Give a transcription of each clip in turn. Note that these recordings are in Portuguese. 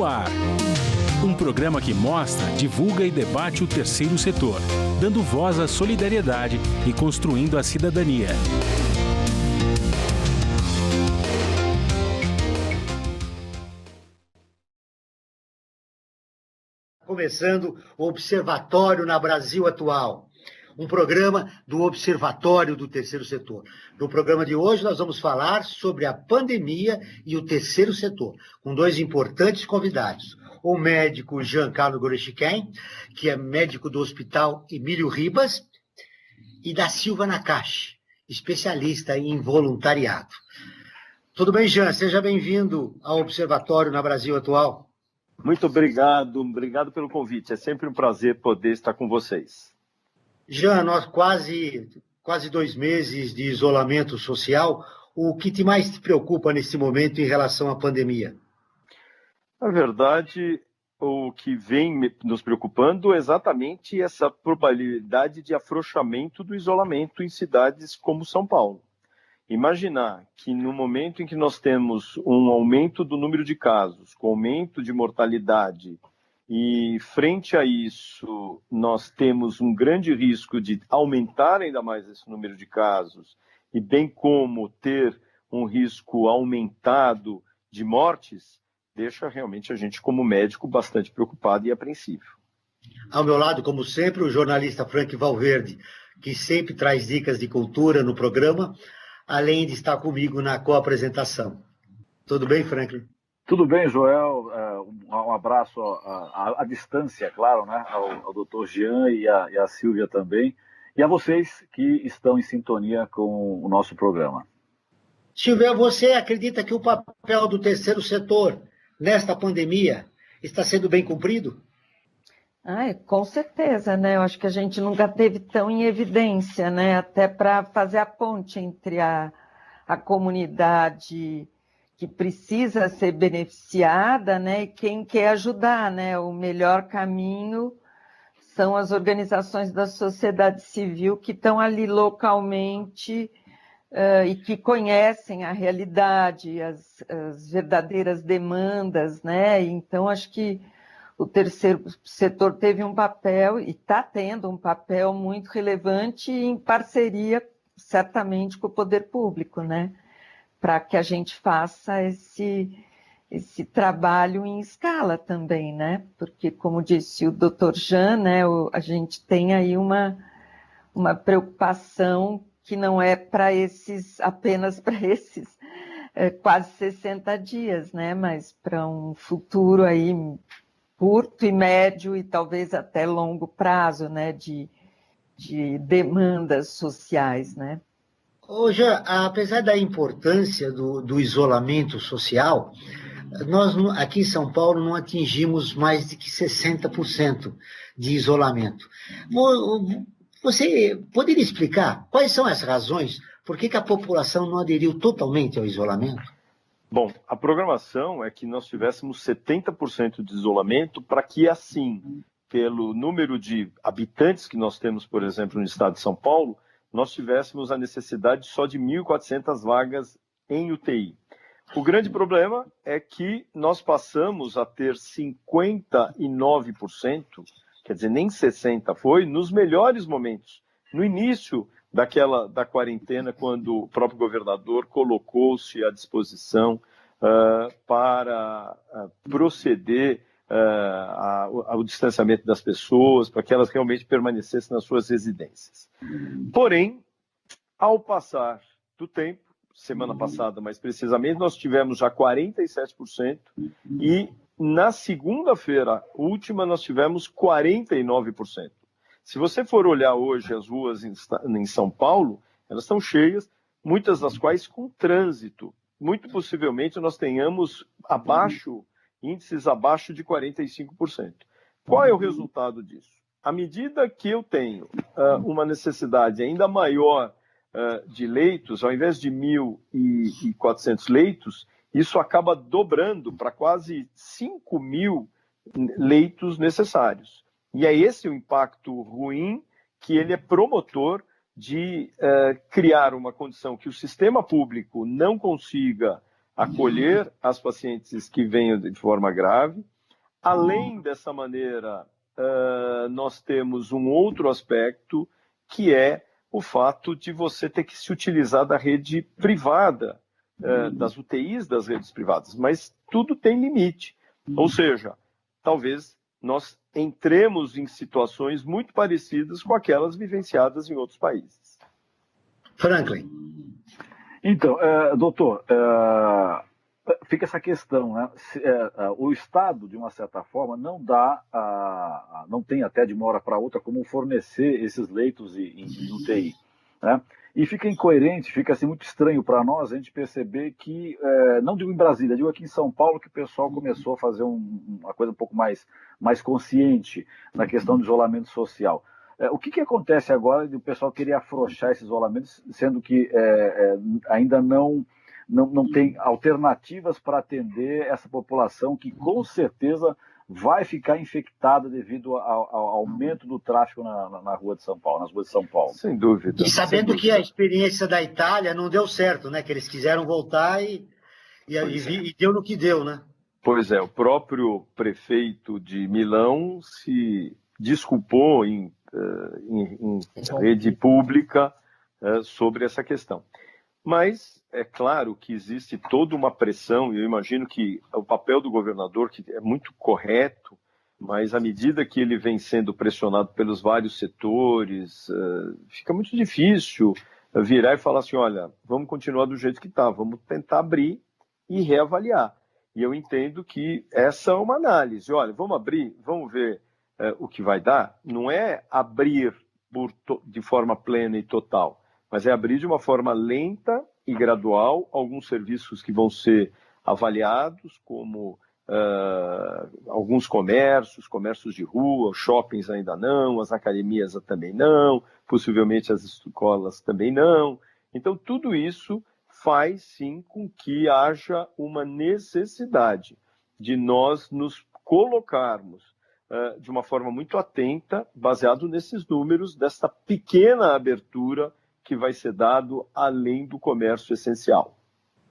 No Ar. Um programa que mostra, divulga e debate o terceiro setor, dando voz à solidariedade e construindo a cidadania. Começando o Observatório na Brasil Atual, um programa do Observatório do Terceiro Setor. No programa de hoje nós vamos falar sobre a pandemia e o terceiro setor, com dois importantes convidados. O médico Giancarlo Gorechiquem, que é médico do Hospital Emílio Ribas, e da Silva Nakashi, especialista em voluntariado. Tudo bem, Jean? Seja bem-vindo ao Observatório na Brasil Atual. Muito obrigado pelo convite. É sempre um prazer poder estar com vocês. Jean, nós quase 2 meses de isolamento social. O que mais te preocupa nesse momento em relação à pandemia? Na verdade, o que vem nos preocupando é exatamente essa probabilidade de afrouxamento do isolamento em cidades como São Paulo. Imaginar que no momento em que nós temos um aumento do número de casos, com aumento de mortalidade, e frente a isso nós temos um grande risco de aumentar ainda mais esse número de casos, e bem como ter um risco aumentado de mortes, deixa realmente a gente como médico bastante preocupado e apreensivo. Ao meu lado, como sempre, o jornalista Frank Valverde, que sempre traz dicas de cultura no programa, além de estar comigo na co-apresentação. Tudo bem, Franklin? Tudo bem, Joel. Um abraço à distância, claro, né? ao doutor Jean e a Silvia também. E a vocês que estão em sintonia com o nosso programa. Silvia, você acredita que o papel do terceiro setor nesta pandemia está sendo bem cumprido? Com certeza, né? Eu acho que a gente nunca teve tão em evidência, né? Até para fazer a ponte entre a comunidade que precisa ser beneficiada, né? E quem quer ajudar, né? O melhor caminho são as organizações da sociedade civil que estão ali localmente e que conhecem a realidade, as verdadeiras demandas, né? Então, acho que o terceiro setor teve um papel e está tendo um papel muito relevante em parceria, certamente, com o poder público, né? Para que a gente faça esse trabalho em escala também, né? Porque, como disse o doutor Jean, né, a gente tem aí uma preocupação que não é apenas para esses quase 60 dias, né? Mas para um futuro aí curto e médio e talvez até longo prazo, né, de demandas sociais, né? Hoje, apesar da importância do isolamento social, nós aqui em São Paulo não atingimos mais de que 60% de isolamento. Você poderia explicar quais são as razões por que a população não aderiu totalmente ao isolamento? Bom, a programação é que nós tivéssemos 70% de isolamento para que, assim, pelo número de habitantes que nós temos, por exemplo, no estado de São Paulo, nós tivéssemos a necessidade só de 1.400 vagas em UTI. O grande problema é que nós passamos a ter 59%, quer dizer, nem 60% foi, nos melhores momentos, no início da quarentena, quando o próprio governador colocou-se à disposição para proceder ao distanciamento das pessoas, para que elas realmente permanecessem nas suas residências. Porém, ao passar do tempo, semana passada mais precisamente, nós tivemos já 47% e na segunda-feira última nós tivemos 49%. Se você for olhar hoje as ruas em São Paulo, elas estão cheias, muitas das quais com trânsito. Muito possivelmente nós tenhamos índices abaixo de 45%. Qual é o resultado disso? À medida que eu tenho uma necessidade ainda maior de leitos, ao invés de 1.400 leitos, isso acaba dobrando para quase 5.000 leitos necessários. E é esse o impacto ruim que ele é promotor de criar uma condição que o sistema público não consiga acolher as pacientes que venham de forma grave. Além dessa maneira, nós temos um outro aspecto, que é o fato de você ter que se utilizar da rede privada, das UTIs das redes privadas, mas tudo tem limite. Ou seja, talvez nós entremos em situações muito parecidas com aquelas vivenciadas em outros países. Franklin. Então, doutor, fica essa questão, né? O Estado, de uma certa forma, não tem até de uma hora para outra como fornecer esses leitos em UTI, né? E fica incoerente, fica assim, muito estranho para nós a gente perceber que, não digo em Brasília, digo aqui em São Paulo, que o pessoal começou a fazer uma coisa um pouco mais consciente na questão do isolamento social. O que acontece agora de o pessoal querer afrouxar esse isolamento, sendo que ainda não tem alternativas para atender essa população que com certeza vai ficar infectada devido ao aumento do tráfego na rua de São Paulo, nas ruas de São Paulo? Sem dúvida. E sabendo que a experiência da Itália não deu certo, né? Que eles quiseram voltar e deu no que deu, né? Pois é, o próprio prefeito de Milão se desculpou em rede pública sobre essa questão. Mas é claro que existe toda uma pressão, e eu imagino que o papel do governador, que é muito correto, mas à medida que ele vem sendo pressionado pelos vários setores, fica muito difícil virar e falar assim, olha, vamos continuar do jeito que está, vamos tentar abrir e reavaliar. E eu entendo que essa é uma análise. Olha, vamos abrir, vamos ver o que vai dar. Não é abrir de forma plena e total, mas é abrir de uma forma lenta e gradual alguns serviços que vão ser avaliados, como alguns comércios de rua, shoppings ainda não, as academias também não, possivelmente as escolas também não. Então, tudo isso faz, sim, com que haja uma necessidade de nós nos colocarmos de uma forma muito atenta, baseado nesses números, dessa pequena abertura que vai ser dado além do comércio essencial.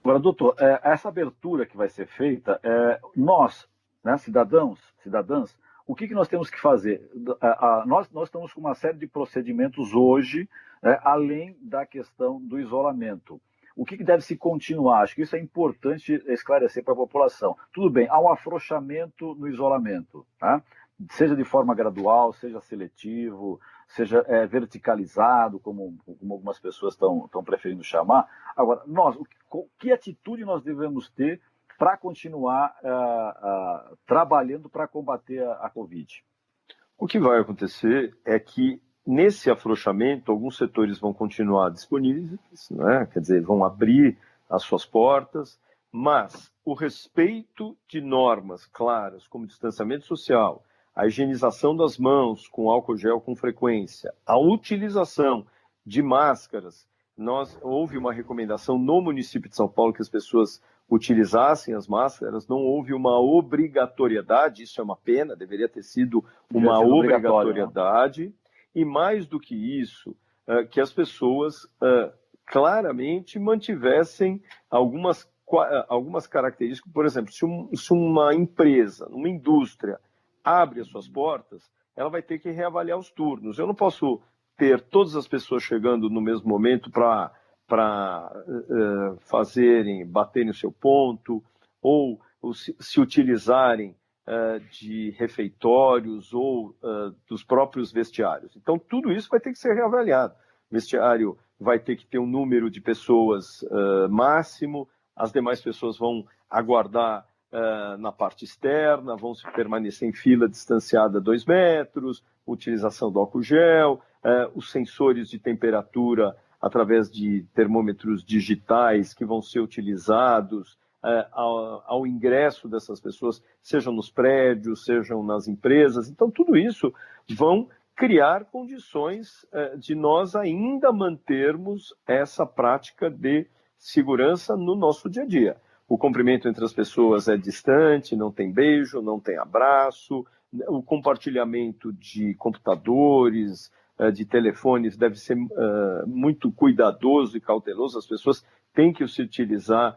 Agora, doutor, essa abertura que vai ser feita, nós, né, cidadãs, o que nós temos que fazer? Nós estamos com uma série de procedimentos hoje, além da questão do isolamento. O que deve se continuar? Acho que isso é importante esclarecer para a população. Tudo bem, há um afrouxamento no isolamento, tá? Seja de forma gradual, seja seletivo, seja verticalizado, como algumas pessoas estão preferindo chamar. Agora, que atitude nós devemos ter para continuar trabalhando para combater a Covid? O que vai acontecer é que, nesse afrouxamento, alguns setores vão continuar disponíveis, né? Quer dizer, vão abrir as suas portas, mas o respeito de normas claras, como distanciamento social, a higienização das mãos com álcool gel com frequência, a utilização de máscaras. Houve uma recomendação no município de São Paulo que as pessoas utilizassem as máscaras, não houve uma obrigatoriedade, isso é uma pena, deveria ter sido uma obrigatoriedade, né? E mais do que isso, que as pessoas claramente mantivessem algumas características. Por exemplo, se uma empresa, uma indústria, abre as suas portas, ela vai ter que reavaliar os turnos. Eu não posso ter todas as pessoas chegando no mesmo momento para baterem o seu ponto, ou se utilizarem de refeitórios ou dos próprios vestiários. Então, tudo isso vai ter que ser reavaliado. O vestiário vai ter que ter um número de pessoas máximo, as demais pessoas vão aguardar na parte externa, vão permanecer em fila distanciada 2 metros, utilização do álcool gel, os sensores de temperatura através de termômetros digitais que vão ser utilizados ao ingresso dessas pessoas, sejam nos prédios, sejam nas empresas. Então, tudo isso vão criar condições de nós ainda mantermos essa prática de segurança no nosso dia a dia. O cumprimento entre as pessoas é distante, não tem beijo, não tem abraço, o compartilhamento de computadores, de telefones deve ser muito cuidadoso e cauteloso, as pessoas têm que se utilizar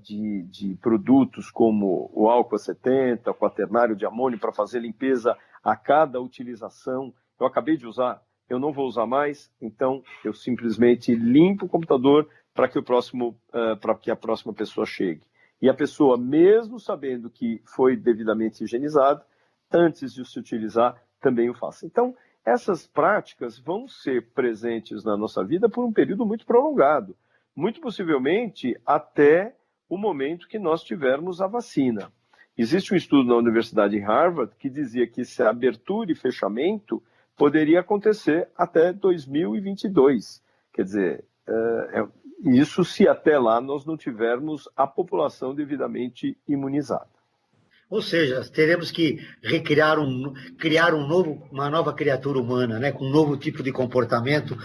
de produtos como o álcool 70, o quaternário de amônio para fazer limpeza a cada utilização. Eu acabei de usar, eu não vou usar mais, então eu simplesmente limpo o computador para que a próxima pessoa chegue. E a pessoa, mesmo sabendo que foi devidamente higienizado, antes de se utilizar, também o faça. Então, essas práticas vão ser presentes na nossa vida por um período muito prolongado, muito possivelmente até o momento que nós tivermos a vacina. Existe um estudo na Universidade de Harvard que dizia que essa abertura e fechamento poderia acontecer até 2022. Quer dizer, isso se até lá nós não tivermos a população devidamente imunizada. Ou seja, teremos que criar uma nova criatura humana, né, com um novo tipo de comportamento,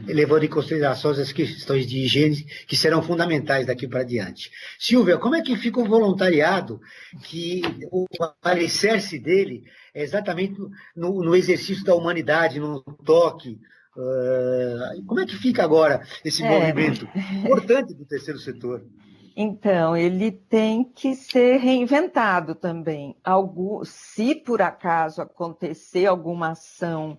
levando em consideração as questões de higiene que serão fundamentais daqui para diante. Silvia, como é que fica o voluntariado, que o alicerce dele é exatamente no exercício da humanidade, no toque? Como é que fica agora esse movimento importante do terceiro setor? Então, ele tem que ser reinventado também. Se por acaso acontecer alguma ação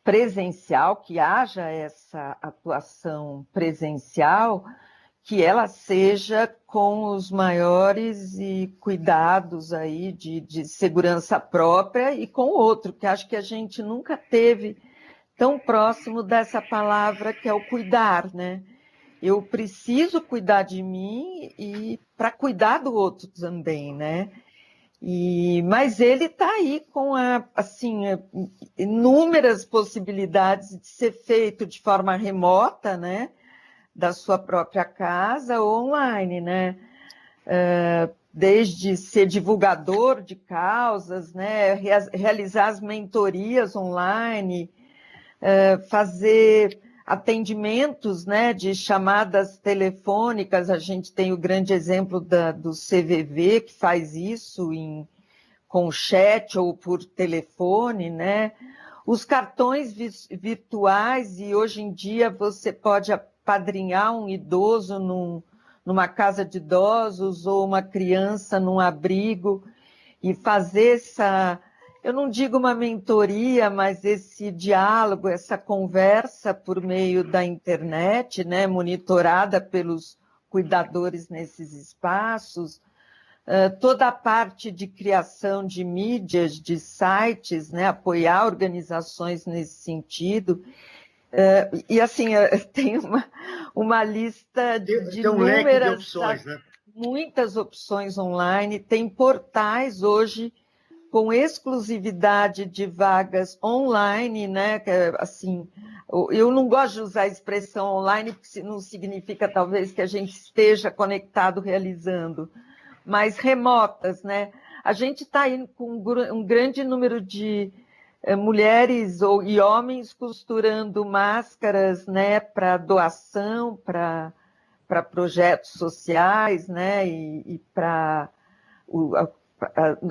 presencial, que haja essa atuação presencial, que ela seja com os maiores cuidados aí de segurança própria e com o outro, que acho que a gente nunca teve tão próximo dessa palavra que é o cuidar, né? Eu preciso cuidar de mim e para cuidar do outro também, né? Mas ele está aí com inúmeras possibilidades de ser feito de forma remota, né? Da sua própria casa ou online, né? Desde ser divulgador de causas, né? Realizar as mentorias online, fazer atendimentos, né, de chamadas telefônicas. A gente tem o grande exemplo do CVV, que faz isso com chat ou por telefone, né? Os cartões virtuais, e hoje em dia você pode apadrinhar um idoso numa casa de idosos ou uma criança num abrigo e fazer eu não digo uma mentoria, mas esse diálogo, essa conversa por meio da internet, né, monitorada pelos cuidadores nesses espaços, toda a parte de criação de mídias, de sites, né, apoiar organizações nesse sentido. Tem uma lista de inúmeras, opções, né? Muitas opções online, tem portais hoje com exclusividade de vagas online, né? Eu não gosto de usar a expressão online, porque não significa talvez que a gente esteja conectado realizando, mas remotas, né? A gente está aí com um grande número de mulheres e homens costurando máscaras, né, para doação, para projetos sociais, né, e para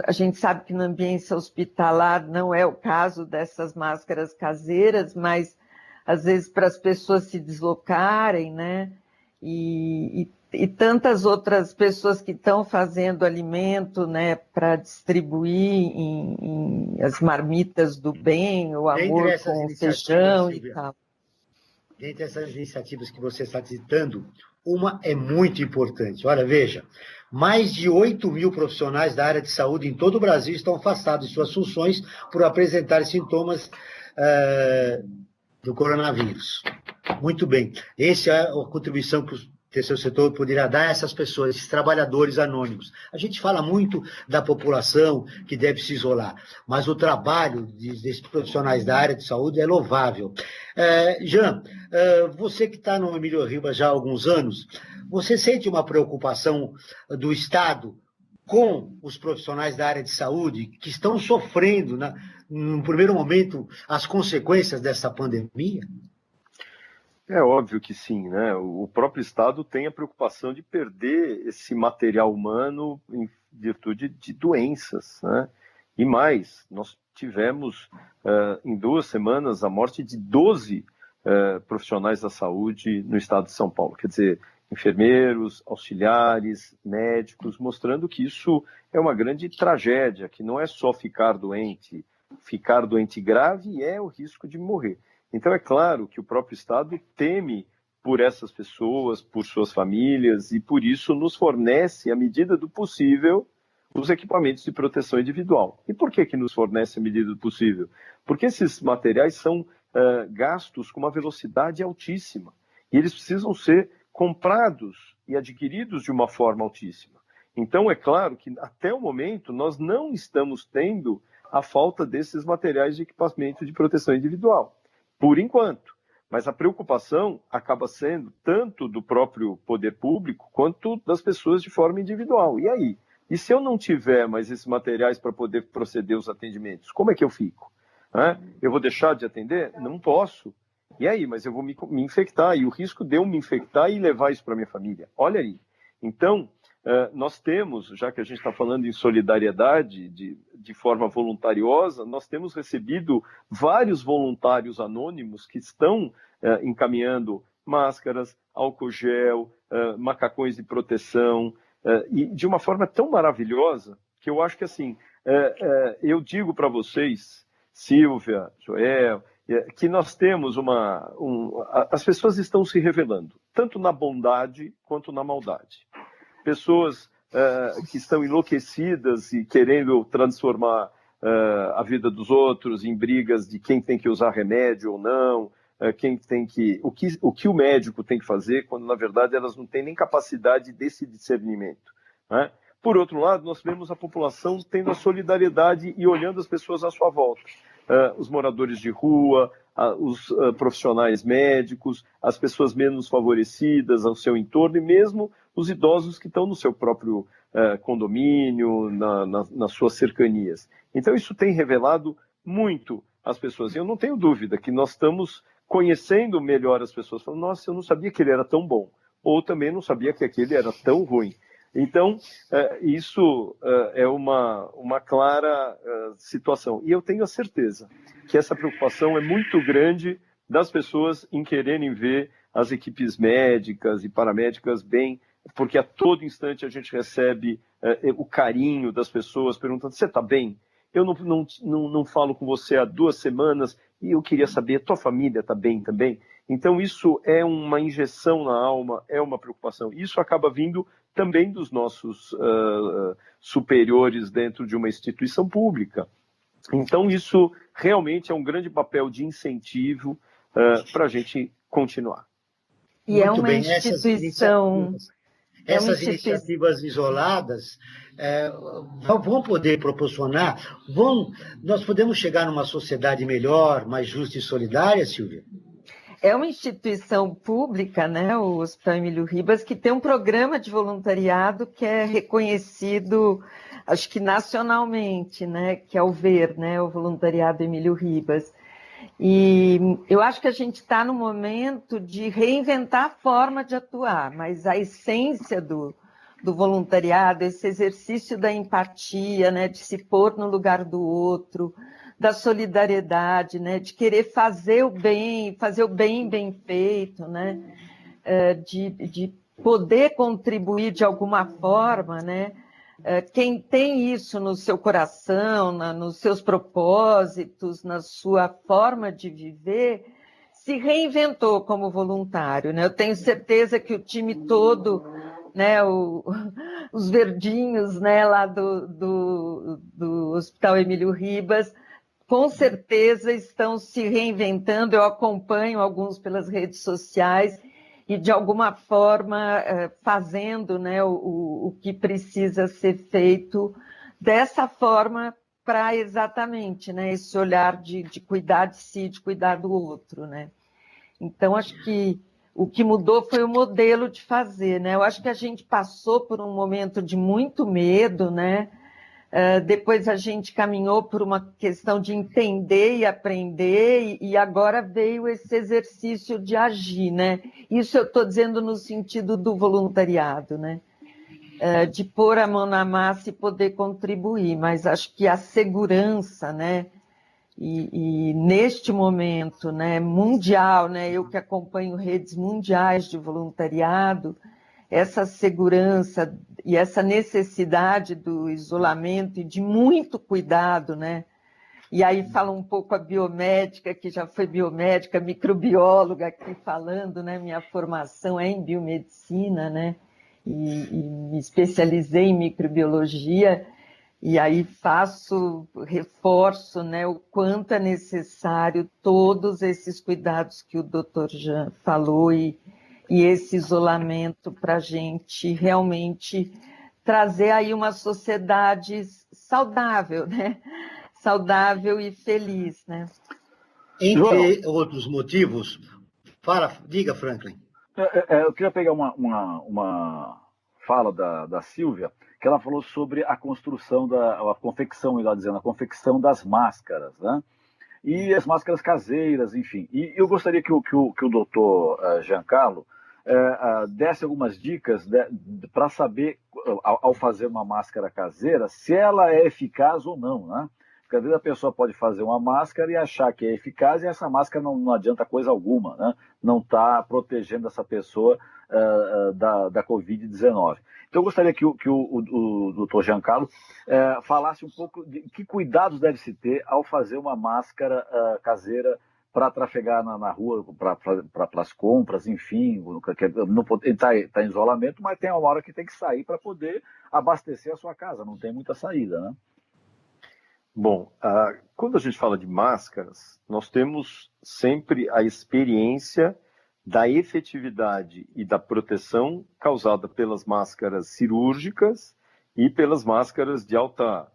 a gente sabe que no ambiente hospitalar não é o caso dessas máscaras caseiras, mas às vezes para as pessoas se deslocarem, né? E tantas outras pessoas que estão fazendo alimento, né, para distribuir em as marmitas do bem, o amor com o feijão e tal. Dentre essas iniciativas que você está citando, uma é muito importante. Olha, veja, mais de 8.000 profissionais da área de saúde em todo o Brasil estão afastados de suas funções por apresentar sintomas do coronavírus. Muito bem. Essa é a contribuição que o terceiro setor poderá dar a essas pessoas, esses trabalhadores anônimos. A gente fala muito da população que deve se isolar, mas o trabalho desses profissionais da área de saúde é louvável. Jean, você que está no Emílio Ribas já há alguns anos, você sente uma preocupação do Estado com os profissionais da área de saúde que estão sofrendo, no primeiro momento, as consequências dessa pandemia? É óbvio que sim, né? O próprio Estado tem a preocupação de perder esse material humano em virtude de doenças, né? E mais, nós tivemos em 2 semanas a morte de 12 profissionais da saúde no estado de São Paulo. Quer dizer, enfermeiros, auxiliares, médicos, mostrando que isso é uma grande tragédia, que não é só ficar doente grave é o risco de morrer. Então é claro que o próprio Estado teme por essas pessoas, por suas famílias, e por isso nos fornece, à medida do possível, os equipamentos de proteção individual. E por que nos fornece à medida do possível? Porque esses materiais são gastos com uma velocidade altíssima, e eles precisam ser comprados e adquiridos de uma forma altíssima. Então, é claro que, até o momento, nós não estamos tendo a falta desses materiais de equipamento de proteção individual, por enquanto. Mas a preocupação acaba sendo tanto do próprio poder público quanto das pessoas de forma individual. E aí? E se eu não tiver mais esses materiais para poder proceder os atendimentos, como é que eu fico? Eu vou deixar de atender? Não posso. E aí? Mas eu vou me infectar, e o risco de eu me infectar e levar isso para minha família. Olha aí. Então, nós temos, já que a gente está falando em solidariedade de forma voluntariosa, nós temos recebido vários voluntários anônimos que estão encaminhando máscaras, álcool gel, macacões de proteção, e de uma forma tão maravilhosa que eu acho que, assim, eu digo para vocês, Silvia, Joel, que nós temos as pessoas estão se revelando, tanto na bondade quanto na maldade. Pessoas que estão enlouquecidas e querendo transformar a vida dos outros em brigas de quem tem que usar remédio ou não, o que o médico tem que fazer, quando na verdade elas não têm nem capacidade desse discernimento, né? Por outro lado, nós vemos a população tendo a solidariedade e olhando as pessoas à sua volta. Os moradores de rua, os profissionais médicos, as pessoas menos favorecidas ao seu entorno e mesmo os idosos que estão no seu próprio condomínio, nas suas cercanias. Então isso tem revelado muito as pessoas. E eu não tenho dúvida que nós estamos conhecendo melhor as pessoas, falando, nossa, eu não sabia que ele era tão bom, ou também não sabia que aquele era tão ruim. Então, isso é uma clara situação. E eu tenho a certeza que essa preocupação é muito grande das pessoas em quererem ver as equipes médicas e paramédicas bem, porque a todo instante a gente recebe o carinho das pessoas perguntando, você está bem? Eu não falo com você há 2 semanas e eu queria saber, tua família está bem também? Então, isso é uma injeção na alma, é uma preocupação. Isso acaba vindo também dos nossos superiores dentro de uma instituição pública. Então, isso realmente é um grande papel de incentivo para a gente continuar. E é uma instituição... Essas iniciativas isoladas vão poder proporcionar... Nós podemos chegar numa sociedade melhor, mais justa e solidária, Silvia? É uma instituição pública, né, o Hospital Emílio Ribas, que tem um programa de voluntariado que é reconhecido, acho que nacionalmente, né, que é o VER, né, o Voluntariado Emílio Ribas. E eu acho que a gente está no momento de reinventar a forma de atuar, mas a essência do voluntariado, esse exercício da empatia, né, de se pôr no lugar do outro, da solidariedade, né, de querer fazer o bem bem feito, né, de poder contribuir de alguma forma, né. Quem tem isso no seu coração, nos seus propósitos, na sua forma de viver, se reinventou como voluntário, né. Eu tenho certeza que o time todo, né, os verdinhos, né, lá do Hospital Emílio Ribas, com certeza estão se reinventando. Eu acompanho alguns pelas redes sociais e, de alguma forma, fazendo, né, o que precisa ser feito dessa forma para exatamente, né, esse olhar de cuidar de si, de cuidar do outro, né? Então, acho que o que mudou foi o modelo de fazer, né? Eu acho que a gente passou por um momento de muito medo, né? Depois a gente caminhou por uma questão de entender e aprender, e agora veio esse exercício de agir, né? Isso eu estou dizendo no sentido do voluntariado, né? De pôr a mão na massa e poder contribuir, mas acho que a segurança, né? E neste momento, né, mundial, né, eu que acompanho redes mundiais de voluntariado, essa segurança e essa necessidade do isolamento e de muito cuidado, né? E aí fala um pouco a biomédica, que já foi biomédica, microbióloga aqui falando, né? Minha formação é em biomedicina, né? E me especializei em microbiologia, e aí reforço, né, o quanto é necessário todos esses cuidados que o Dr. Jean falou e esse isolamento para a gente realmente trazer aí uma sociedade saudável, né? Saudável e feliz, né? Entre outros motivos, diga, Franklin. Eu queria pegar uma fala da Silvia, que ela falou sobre a construção, a confecção, melhor dizendo, a confecção das máscaras, né? E as máscaras caseiras, enfim. E eu gostaria que o doutor Giancarlo desse algumas dicas para saber, ao fazer uma máscara caseira, se ela é eficaz ou não, né? Porque às vezes a pessoa pode fazer uma máscara e achar que é eficaz e essa máscara não adianta coisa alguma, né? Não está protegendo essa pessoa da Covid-19. Então eu gostaria que o doutor Giancarlo falasse um pouco de que cuidados deve-se ter ao fazer uma máscara caseira para trafegar na rua, para as compras, enfim. Ele está em isolamento, mas tem uma hora que tem que sair para poder abastecer a sua casa, não tem muita saída, né? Bom, quando a gente fala de máscaras, nós temos sempre a experiência da efetividade e da proteção causada pelas máscaras cirúrgicas e pelas máscaras de alta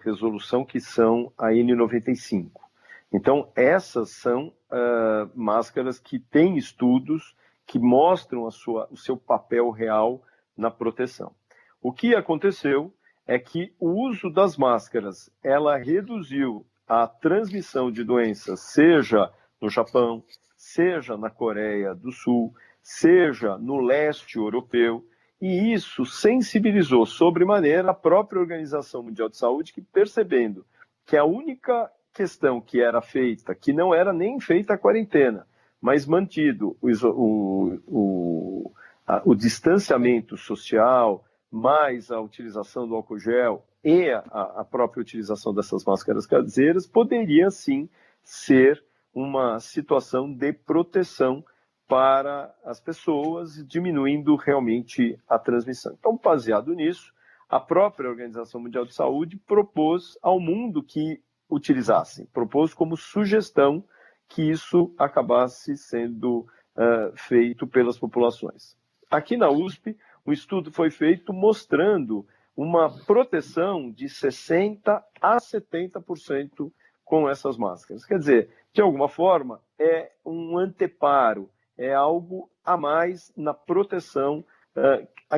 resolução, que são a N95. Então, essas são máscaras que têm estudos que mostram o seu papel real na proteção. O que aconteceu é que o uso das máscaras, ela reduziu a transmissão de doenças, seja no Japão, seja na Coreia do Sul, seja no leste europeu, e isso sensibilizou sobremaneira a própria Organização Mundial de Saúde, que, percebendo que a única questão que era feita, que não era nem feita a quarentena, mas mantido o distanciamento social, mais a utilização do álcool gel e a própria utilização dessas máscaras caseiras, poderia sim ser uma situação de proteção para as pessoas, diminuindo realmente a transmissão. Então, baseado nisso, a própria Organização Mundial de Saúde propôs ao mundo que utilizassem, propôs como sugestão que isso acabasse sendo feito pelas populações. Aqui na USP, um estudo foi feito mostrando uma proteção de 60% a 70% com essas máscaras. Quer dizer, de alguma forma, é um anteparo, é algo a mais na proteção,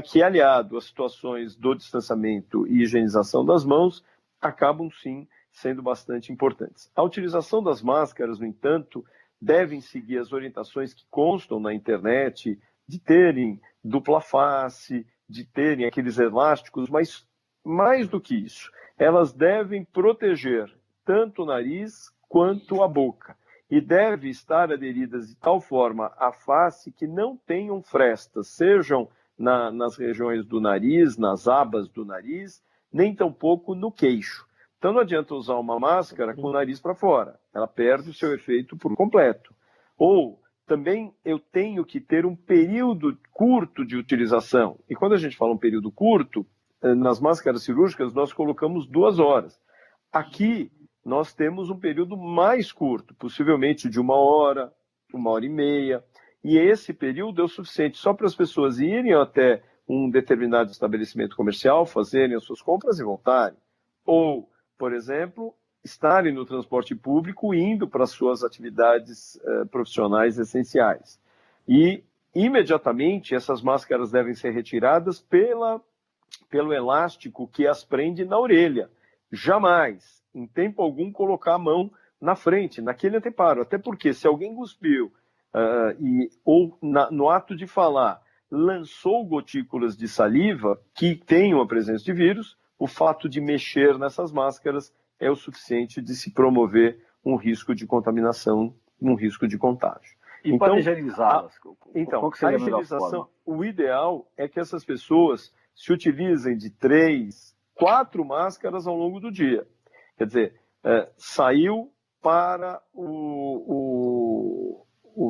que, aliado às situações do distanciamento e higienização das mãos, acabam sim sendo bastante importantes. A utilização das máscaras, no entanto, devem seguir as orientações que constam na internet, de terem dupla face, de terem aqueles elásticos, mas mais do que isso, elas devem proteger tanto o nariz quanto a boca e devem estar aderidas de tal forma à face que não tenham frestas, sejam nas regiões do nariz, nas abas do nariz, nem tampouco no queixo. Então não adianta usar uma máscara com o nariz para fora, ela perde o seu efeito por completo. Ou também eu tenho que ter um período curto de utilização. E quando a gente fala um período curto, nas máscaras cirúrgicas nós colocamos 2 horas. Aqui nós temos um período mais curto, possivelmente de 1 hora, 1h30. E esse período é o suficiente só para as pessoas irem até um determinado estabelecimento comercial, fazerem as suas compras e voltarem. Ou, por exemplo, estarem no transporte público indo para as suas atividades profissionais essenciais. E, imediatamente, essas máscaras devem ser retiradas pelo elástico que as prende na orelha. Jamais, em tempo algum, colocar a mão na frente, naquele anteparo. Até porque, se alguém cuspiu no ato de falar, lançou gotículas de saliva que tenham a presença de vírus, o fato de mexer nessas máscaras é o suficiente de se promover um risco de contaminação, um risco de contágio. E então, para higienizá-las? Então, qual que seria a a melhor higienização, forma? o ideal é que essas pessoas se utilizem de 3, 4 máscaras ao longo do dia. Quer dizer, saiu para o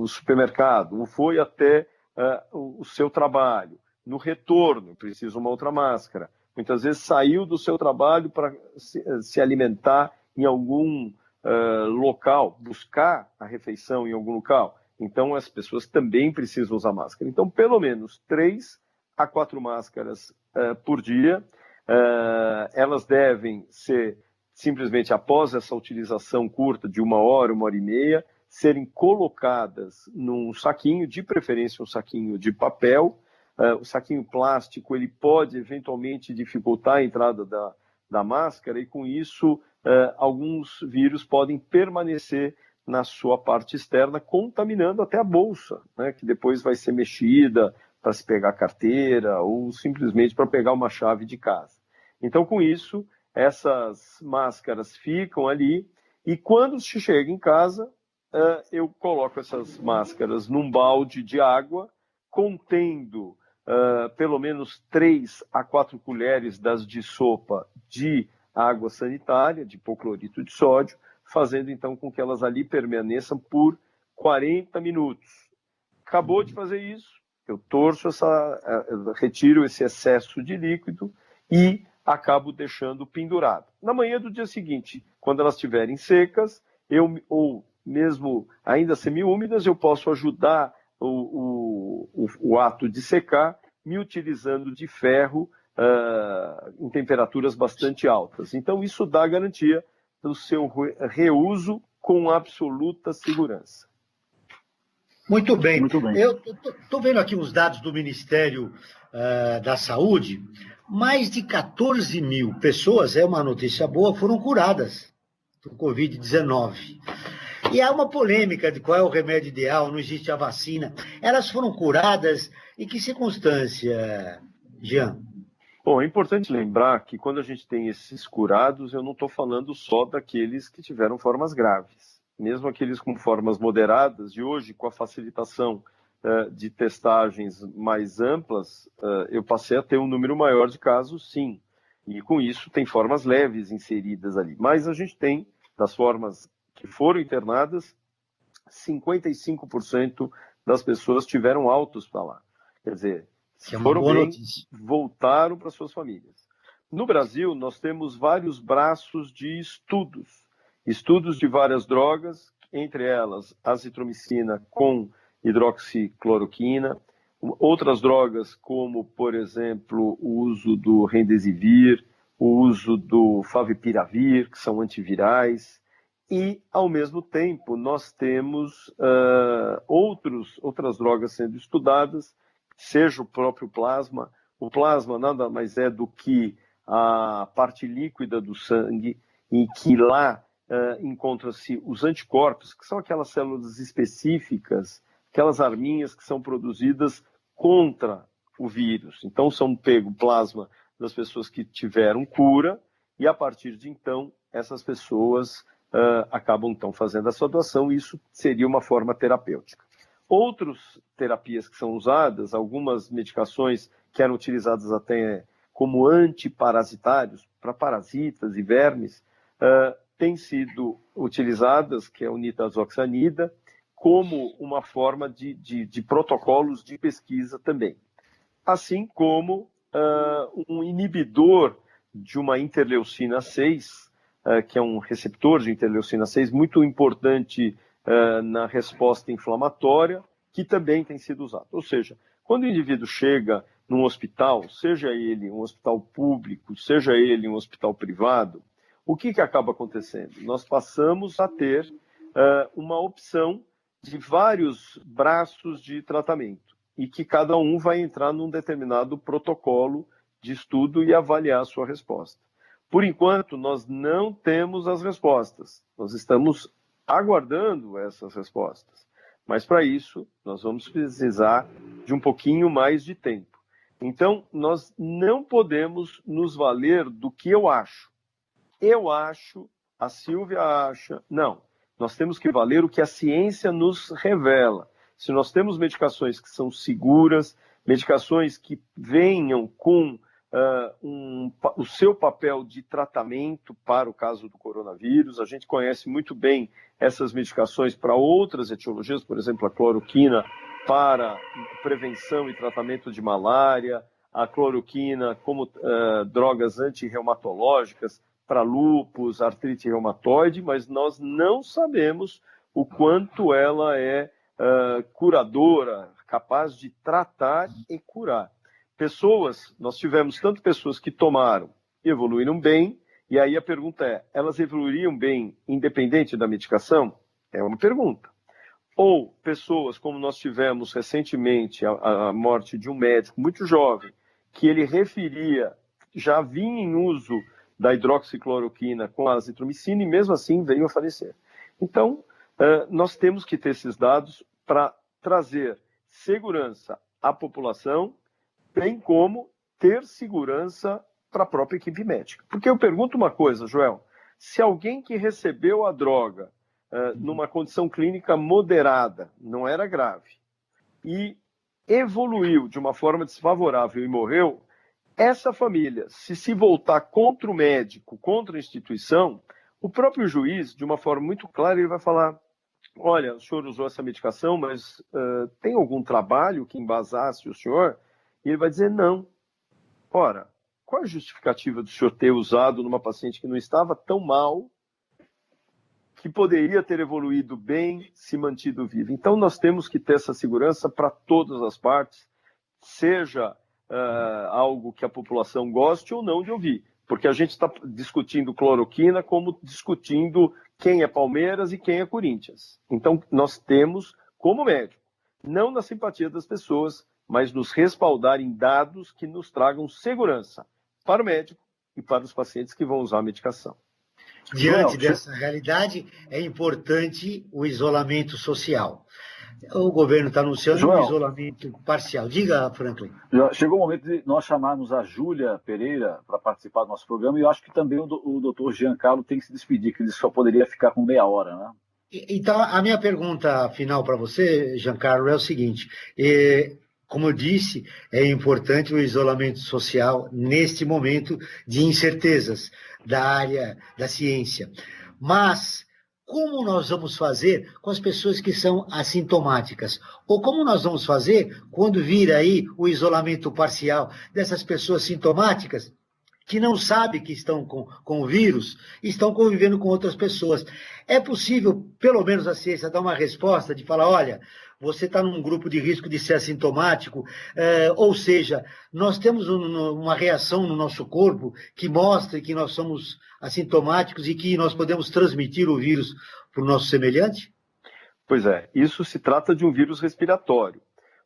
supermercado, ou foi até o seu trabalho. No retorno, precisa uma outra máscara. Muitas vezes saiu do seu trabalho para se alimentar em algum local, buscar a refeição em algum local. Então, as pessoas também precisam usar máscara. Então, pelo menos 3 a 4 máscaras por dia. Elas devem ser, simplesmente após essa utilização curta de 1 hora, 1 hora e meia, serem colocadas num saquinho, de preferência um saquinho de papel. O saquinho plástico ele pode eventualmente dificultar a entrada da máscara e, com isso, alguns vírus podem permanecer na sua parte externa, contaminando até a bolsa, né, que depois vai ser mexida para se pegar carteira ou simplesmente para pegar uma chave de casa. Então, com isso, essas máscaras ficam ali e quando se chega em casa, eu coloco essas máscaras num balde de água contendo pelo menos 3 a 4 colheres de sopa de água sanitária, de hipoclorito de sódio, fazendo então com que elas ali permaneçam por 40 minutos. Acabou de fazer isso, eu torço retiro esse excesso de líquido e acabo deixando pendurado. Na manhã do dia seguinte, quando elas estiverem secas, ou mesmo ainda semi-úmidas, eu posso ajudar o ato de secar, me utilizando de ferro em temperaturas bastante altas. Então, isso dá garantia do seu reuso com absoluta segurança. Muito bem. Muito bem. Eu estou vendo aqui os dados do Ministério da Saúde. Mais de 14 mil pessoas, é uma notícia boa, foram curadas do Covid-19. E há uma polêmica de qual é o remédio ideal, não existe a vacina. Elas foram curadas em que circunstância, Jean? Bom, é importante lembrar que quando a gente tem esses curados, eu não estou falando só daqueles que tiveram formas graves. Mesmo aqueles com formas moderadas, e hoje, com a facilitação de testagens mais amplas, eu passei a ter um número maior de casos, sim. E com isso tem formas leves inseridas ali. Mas a gente tem, das formas que foram internadas, 55% das pessoas tiveram altos para lá. Quer dizer, se foram bem, voltaram para suas famílias. No Brasil, nós temos vários braços de estudos de várias drogas, entre elas azitromicina com hidroxicloroquina, outras drogas como, por exemplo, o uso do remdesivir, o uso do favipiravir, que são antivirais, e, ao mesmo tempo, nós temos outras drogas sendo estudadas, seja o próprio plasma. O plasma nada mais é do que a parte líquida do sangue, em que lá encontram-se os anticorpos, que são aquelas células específicas, aquelas arminhas que são produzidas contra o vírus. Então, são pego plasma das pessoas que tiveram cura e, a partir de então, essas pessoas acabam, então, fazendo a sua doação e isso seria uma forma terapêutica. Outras terapias que são usadas, algumas medicações que eram utilizadas até como antiparasitários, para parasitas e vermes, têm sido utilizadas, que é o nitazoxanida, como uma forma de protocolos de pesquisa também. Assim como um inibidor de uma interleucina 6, que é um receptor de interleucina 6 muito importante na resposta inflamatória, que também tem sido usado. Ou seja, quando o indivíduo chega num hospital, seja ele um hospital público, seja ele um hospital privado, o que acaba acontecendo? Nós passamos a ter uma opção de vários braços de tratamento e que cada um vai entrar num determinado protocolo de estudo e avaliar a sua resposta. Por enquanto, nós não temos as respostas. Nós estamos aguardando essas respostas. Mas, para isso, nós vamos precisar de um pouquinho mais de tempo. Então, nós não podemos nos valer do que eu acho. Eu acho, a Silvia acha. Não. Nós temos que valer o que a ciência nos revela. se nós temos medicações que são seguras, medicações que venham com o seu papel de tratamento para o caso do coronavírus. A gente conhece muito bem essas medicações para outras etiologias, por exemplo, a cloroquina para prevenção e tratamento de malária, a cloroquina como drogas antirreumatológicas para lúpus, artrite reumatoide, mas nós não sabemos o quanto ela é curadora, capaz de tratar e curar. Nós tivemos tanto pessoas que tomaram e evoluíram bem, e aí a pergunta é, elas evoluiriam bem independente da medicação? É uma pergunta. Ou pessoas, como nós tivemos recentemente a morte de um médico muito jovem, que ele referia, já vinha em uso da hidroxicloroquina com a azitromicina e mesmo assim veio a falecer. Então, nós temos que ter esses dados para trazer segurança à população, bem como ter segurança para a própria equipe médica. Porque eu pergunto uma coisa, Joel, se alguém que recebeu a droga numa condição clínica moderada, não era grave, e evoluiu de uma forma desfavorável e morreu, essa família, se voltar contra o médico, contra a instituição, o próprio juiz, de uma forma muito clara, ele vai falar, olha, o senhor usou essa medicação, mas tem algum trabalho que embasasse o senhor? E ele vai dizer não. Ora, qual a justificativa do senhor ter usado numa paciente que não estava tão mal, que poderia ter evoluído bem, se mantido vivo? Então, nós temos que ter essa segurança para todas as partes, seja algo que a população goste ou não de ouvir. Porque a gente está discutindo cloroquina como discutindo quem é Palmeiras e quem é Corinthians. Então, nós temos, como médico, não na simpatia das pessoas, mas nos respaldar em dados que nos tragam segurança para o médico e para os pacientes que vão usar a medicação. Diante dessa realidade, é importante o isolamento social. O governo está anunciando um isolamento parcial. Diga, Franklin. Chegou o momento de nós chamarmos a Júlia Pereira para participar do nosso programa, e eu acho que também o doutor Giancarlo tem que se despedir, que ele só poderia ficar com meia hora, né? Então, a minha pergunta final para você, Giancarlo, é o seguinte. Como eu disse, é importante o isolamento social neste momento de incertezas da área da ciência. Mas como nós vamos fazer com as pessoas que são assintomáticas? Ou como nós vamos fazer quando vir aí o isolamento parcial dessas pessoas sintomáticas que não sabem que estão com o vírus e estão convivendo com outras pessoas? É possível, pelo menos a ciência, dar uma resposta de falar, olha, você está num grupo de risco de ser assintomático, ou seja, nós temos uma reação no nosso corpo que mostra que nós somos assintomáticos e que nós podemos transmitir o vírus para o nosso semelhante? Pois é, isso se trata de um vírus respiratório.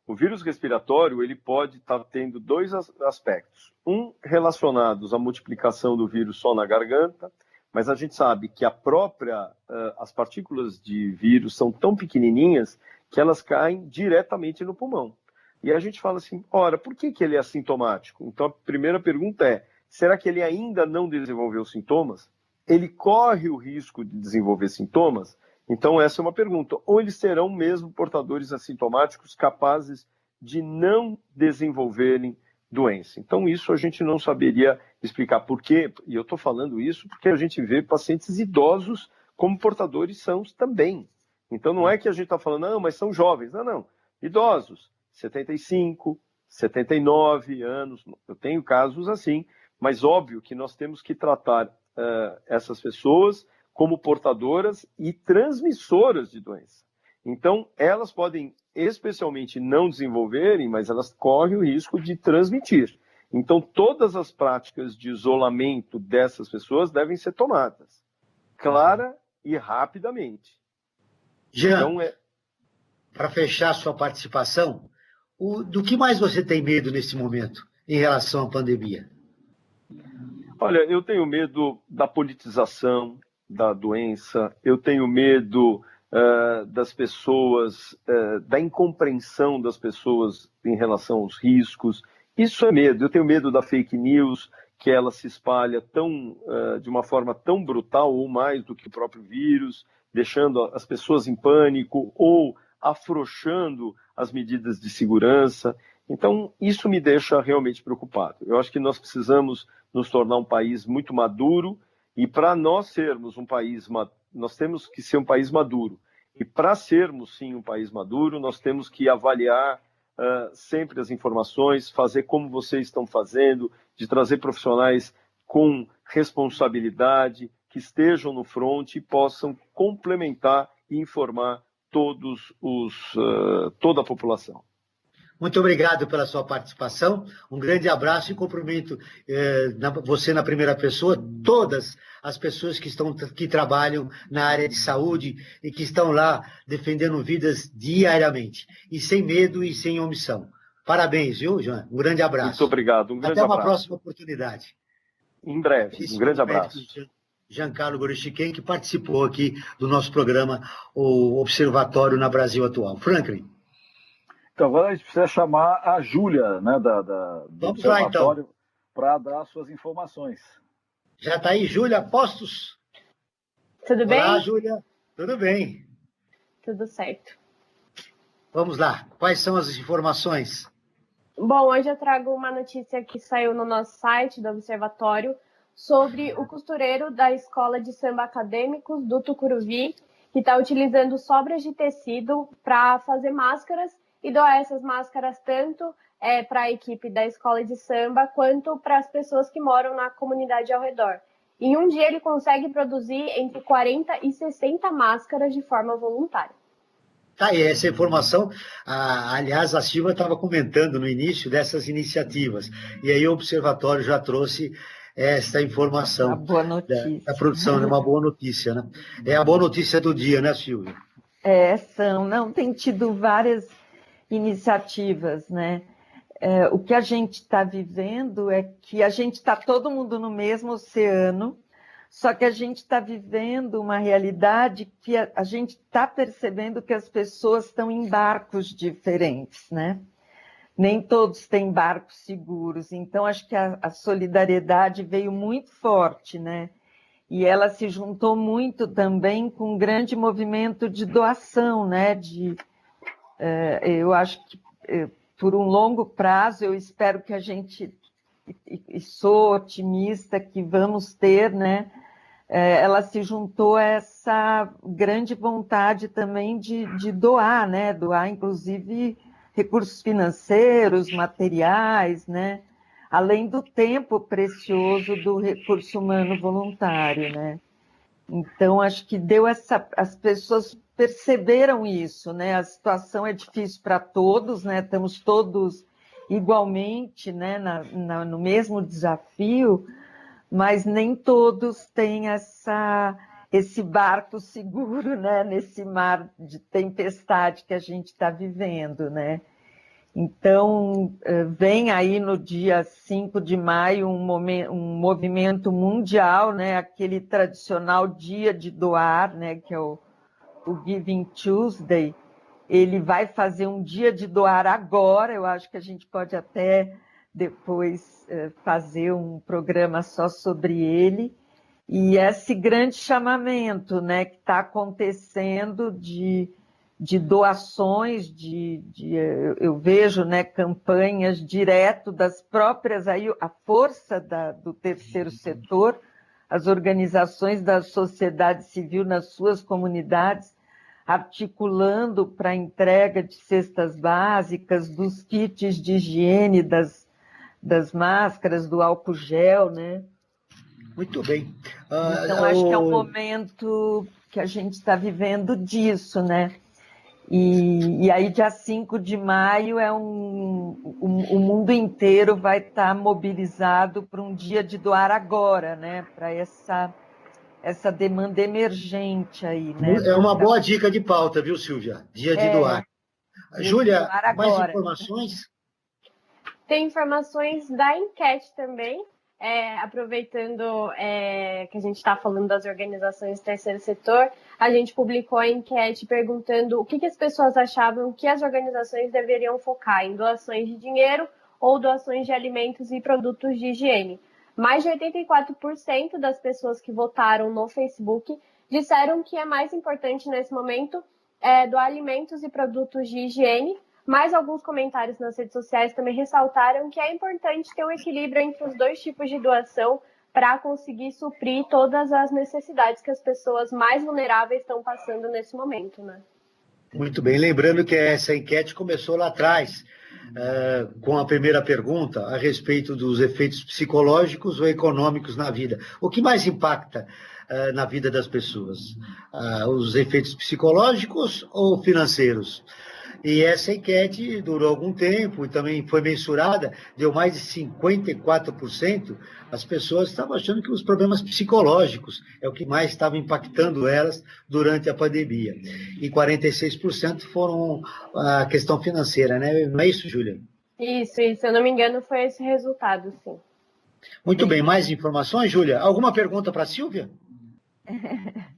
O vírus respiratório ele pode estar tendo dois aspectos. Um, relacionados à multiplicação do vírus só na garganta, mas a gente sabe que as partículas de vírus são tão pequenininhas que elas caem diretamente no pulmão. E a gente fala assim, ora, por que ele é assintomático? Então a primeira pergunta é, será que ele ainda não desenvolveu sintomas? Ele corre o risco de desenvolver sintomas? Então essa é uma pergunta. Ou eles serão mesmo portadores assintomáticos capazes de não desenvolverem doença? Então isso a gente não saberia explicar por quê. E eu estou falando isso porque a gente vê pacientes idosos como portadores sãos também. Então não é que a gente está falando, não, mas são jovens. Não. Idosos, 75, 79 anos. Eu tenho casos assim, mas óbvio que nós temos que tratar essas pessoas como portadoras e transmissoras de doença. Então, elas podem especialmente não desenvolverem, mas elas correm o risco de transmitir. Então, todas as práticas de isolamento dessas pessoas devem ser tomadas, clara e rapidamente. Jean, então, para fechar sua participação, do que mais você tem medo nesse momento em relação à pandemia? Olha, eu tenho medo da politização da doença, eu tenho medo das pessoas, da incompreensão das pessoas em relação aos riscos. Isso é medo. Eu tenho medo da fake news, que ela se espalha de uma forma tão brutal ou mais do que o próprio vírus, deixando as pessoas em pânico ou afrouxando as medidas de segurança. Então, isso me deixa realmente preocupado. Eu acho que nós precisamos nos tornar um país muito maduro, e para nós sermos um país maduro, nós temos que ser um país maduro. E para sermos, sim, um país maduro, nós temos que avaliar sempre as informações, fazer como vocês estão fazendo, de trazer profissionais com responsabilidade, que estejam no front e possam complementar e informar toda a população. Muito obrigado pela sua participação, um grande abraço e cumprimento você na primeira pessoa, todas as pessoas que trabalham na área de saúde e que estão lá defendendo vidas diariamente, e sem medo e sem omissão. Parabéns, viu, Jean? Um grande abraço. Muito obrigado, um grande abraço. Até uma abraço. próxima oportunidade. Em breve, um grande abraço. Giancarlo Gorostiquem, que participou aqui do nosso programa, o Observatório na Brasil Atual. Franklin. Então, agora a gente precisa chamar a Júlia, né, do Observatório, para dar suas informações. Já está aí, Júlia, postos? Tudo bem? Olá, Júlia. Tudo bem? Tudo certo. Vamos lá. Quais são as informações? Bom, hoje eu trago uma notícia que saiu no nosso site do Observatório sobre o costureiro da Escola de Samba Acadêmicos do Tucuruvi, que está utilizando sobras de tecido para fazer máscaras e doar essas máscaras tanto para a equipe da escola de samba quanto para as pessoas que moram na comunidade ao redor. Em um dia ele consegue produzir entre 40 e 60 máscaras de forma voluntária. Tá aí, essa informação, aliás, a Silva estava comentando no início dessas iniciativas, e aí o Observatório já trouxe essa informação. Uma boa notícia. Da produção, né? Uma boa notícia, né? É a boa notícia do dia, né, Silvia? Tem tido várias iniciativas, né? O que a gente está vivendo é que a gente está todo mundo no mesmo oceano, só que a gente está vivendo uma realidade que a gente está percebendo que as pessoas estão em barcos diferentes, né? Nem todos têm barcos seguros, então acho que a solidariedade veio muito forte, né? E ela se juntou muito também com um grande movimento de doação, né? Eu acho que por um longo prazo eu espero que a gente, e sou otimista que vamos ter, né? Ela se juntou a essa grande vontade também de doar, né? Doar, inclusive, recursos financeiros, materiais, né? Além do tempo precioso do recurso humano voluntário, né? Então, acho que as pessoas perceberam isso, né? A situação é difícil para todos, né? Estamos todos igualmente, né? No mesmo desafio, mas nem todos têm esse barco seguro, né? Nesse mar de tempestade que a gente está vivendo, né? Então, vem aí no dia 5 de maio um movimento mundial, né? Aquele tradicional dia de doar, né? Que é o Giving Tuesday. Ele vai fazer um dia de doar agora, eu acho que a gente pode até depois fazer um programa só sobre ele, e esse grande chamamento, né, que está acontecendo de doações, eu vejo, né, campanhas direto das próprias, aí a força do terceiro setor, as organizações da sociedade civil nas suas comunidades, articulando para a entrega de cestas básicas, dos kits de higiene, das máscaras, do álcool gel, né? Muito bem. Então, acho que é um momento que a gente está vivendo disso, né? E aí, dia 5 de maio, o mundo inteiro vai estar mobilizado para um dia de doar agora, né? Para essa demanda emergente aí, né? É uma boa dica de pauta, viu, Silvia? Dia de doar. Júlia, mais informações? Tem informações da enquete também, aproveitando que a gente está falando das organizações do terceiro setor, a gente publicou a enquete perguntando o que as pessoas achavam que as organizações deveriam focar em doações de dinheiro ou doações de alimentos e produtos de higiene. Mais de 84% das pessoas que votaram no Facebook disseram que é mais importante nesse momento do alimentos e produtos de higiene, mas alguns comentários nas redes sociais também ressaltaram que é importante ter um equilíbrio entre os dois tipos de doação para conseguir suprir todas as necessidades que as pessoas mais vulneráveis estão passando nesse momento, né? Muito bem, lembrando que essa enquete começou lá atrás, com a primeira pergunta a respeito dos efeitos psicológicos ou econômicos na vida. O que mais impacta na vida das pessoas? Os efeitos psicológicos ou financeiros? E essa enquete durou algum tempo e também foi mensurada, deu mais de 54%. As pessoas estavam achando que os problemas psicológicos é o que mais estava impactando elas durante a pandemia. E 46% foram a questão financeira, né? Não é isso, Júlia? Isso, se eu não me engano, foi esse resultado, sim. Muito bem, mais informações, Júlia? Alguma pergunta para a Silvia?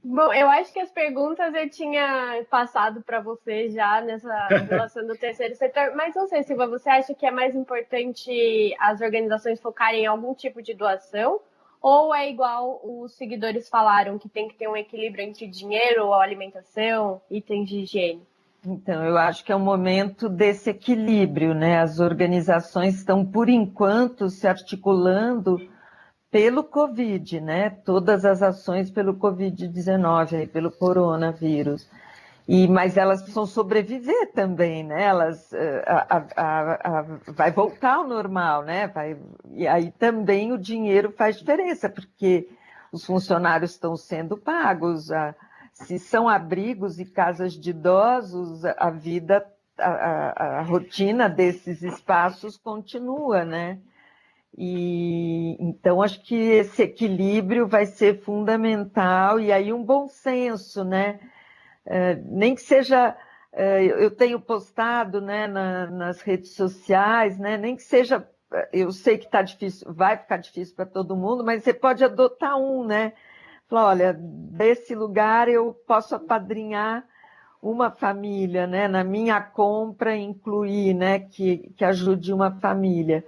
Bom, eu acho que as perguntas eu tinha passado para você já nessa relação do terceiro setor, mas não sei, Silva, você acha que é mais importante as organizações focarem em algum tipo de doação? Ou é igual os seguidores falaram, que tem que ter um equilíbrio entre dinheiro, alimentação, itens de higiene? Então, eu acho que é um momento desse equilíbrio, né? As organizações estão, por enquanto, se articulando pelo Covid, né? Todas as ações pelo Covid-19, pelo coronavírus. Mas elas precisam sobreviver também, né? Elas vai voltar ao normal, né? E aí também o dinheiro faz diferença, porque os funcionários estão sendo pagos. Se são abrigos e casas de idosos, a vida, a rotina desses espaços continua, né? E então acho que esse equilíbrio vai ser fundamental, e aí um bom senso, né? Nem que seja, eu tenho postado, né, nas redes sociais, né? Nem que seja, eu sei que tá difícil, vai ficar difícil para todo mundo, mas você pode adotar um, né? Falar, olha, desse lugar eu posso apadrinhar uma família, né? Na minha compra incluir, né? Que ajude uma família.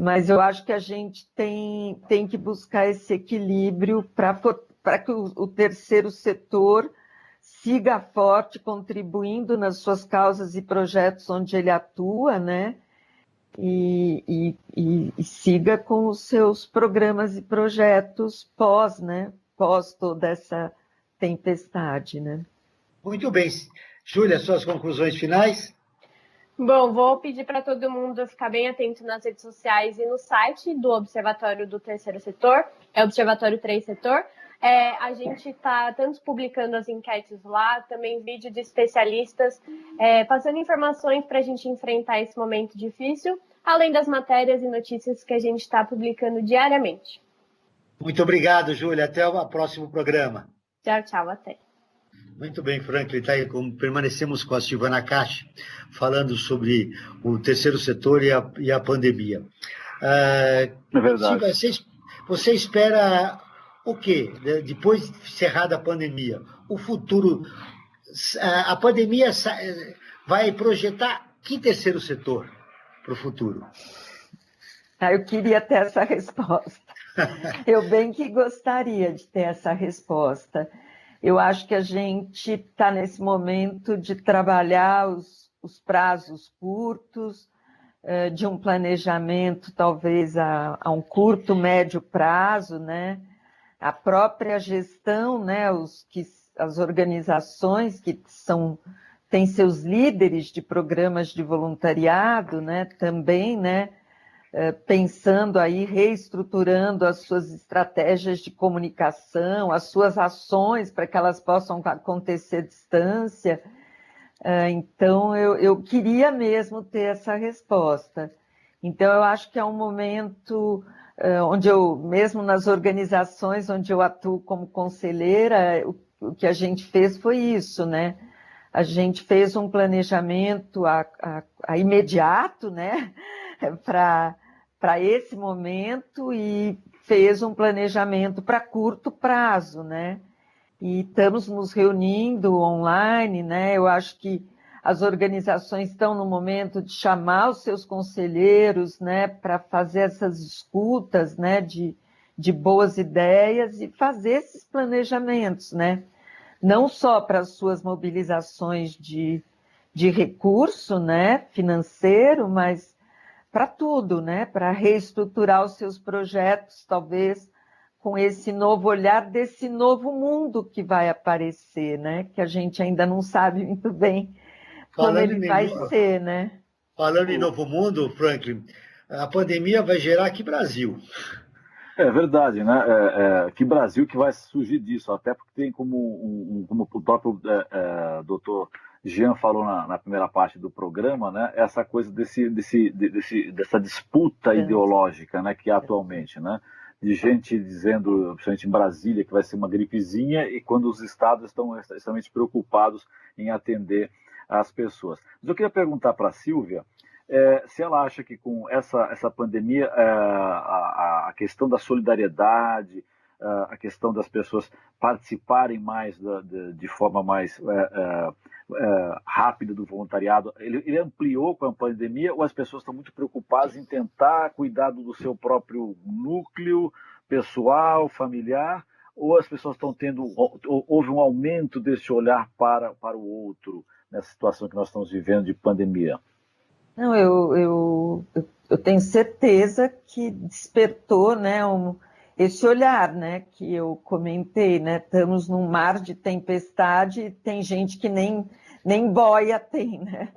Mas eu acho que a gente tem que buscar esse equilíbrio para que o terceiro setor siga forte, contribuindo nas suas causas e projetos onde ele atua, né? E siga com os seus programas e projetos pós, né? Pós toda essa tempestade, né? Muito bem. Júlia, suas conclusões finais? Bom, vou pedir para todo mundo ficar bem atento nas redes sociais e no site do Observatório do Terceiro Setor, é Observatório 3 Setor. A gente está tanto publicando as enquetes lá, também vídeo de especialistas, passando informações para a gente enfrentar esse momento difícil, além das matérias e notícias que a gente está publicando diariamente. Muito obrigado, Júlia. Até o próximo programa. Tchau, tchau, até. Muito bem, Franklin, tá aí, como permanecemos com a Silvana Cache, falando sobre o terceiro setor e a pandemia. É verdade. Silvia, você espera o quê? Depois de encerrada a pandemia, o futuro, a pandemia vai projetar que terceiro setor para o futuro? Eu queria ter essa resposta. Eu bem que gostaria de ter essa resposta. Eu acho que a gente está nesse momento de trabalhar os prazos curtos, de um planejamento talvez a um curto, médio prazo, né? A própria gestão, né? As organizações que têm seus líderes de programas de voluntariado, né? Também, né? Pensando aí, reestruturando as suas estratégias de comunicação, as suas ações para que elas possam acontecer à distância. Então, eu queria mesmo ter essa resposta. Então, eu acho que é um momento onde mesmo nas organizações onde eu atuo como conselheira, o que a gente fez foi isso, né? A gente fez um planejamento a imediato, né? Para esse momento, e fez um planejamento para curto prazo, né? E estamos nos reunindo online, né? Eu acho que as organizações estão no momento de chamar os seus conselheiros, né? Para fazer essas escutas, né? De boas ideias e fazer esses planejamentos, né? não só para as suas mobilizações de recurso, né, financeiro, mas para tudo, né, para reestruturar os seus projetos, talvez com esse novo olhar desse novo mundo que vai aparecer, né, que a gente ainda não sabe muito bem como Falando ele vai ser, né? Falando em novo mundo, Franklin, a pandemia vai gerar que Brasil. É verdade, né? Que Brasil que vai surgir disso, até porque tem como o próprio doutor Jean falou na primeira parte do programa, né? Essa coisa dessa disputa ideológica, né? Que é atualmente, né? De gente dizendo, principalmente em Brasília, que vai ser uma gripezinha, e quando os estados estão extremamente preocupados em atender as pessoas. Mas eu queria perguntar para a Sílvia, se ela acha que com essa pandemia a questão da solidariedade, a questão das pessoas participarem mais de forma mais rápida do voluntariado, ele ampliou com a pandemia, ou as pessoas estão muito preocupadas em tentar cuidar do seu próprio núcleo pessoal, familiar, ou as pessoas estão houve um aumento desse olhar para o outro nessa situação que nós estamos vivendo de pandemia? Não, eu tenho certeza que despertou, né, esse olhar, né, que eu comentei, né, estamos num mar de tempestade e tem gente que nem boia tem, né,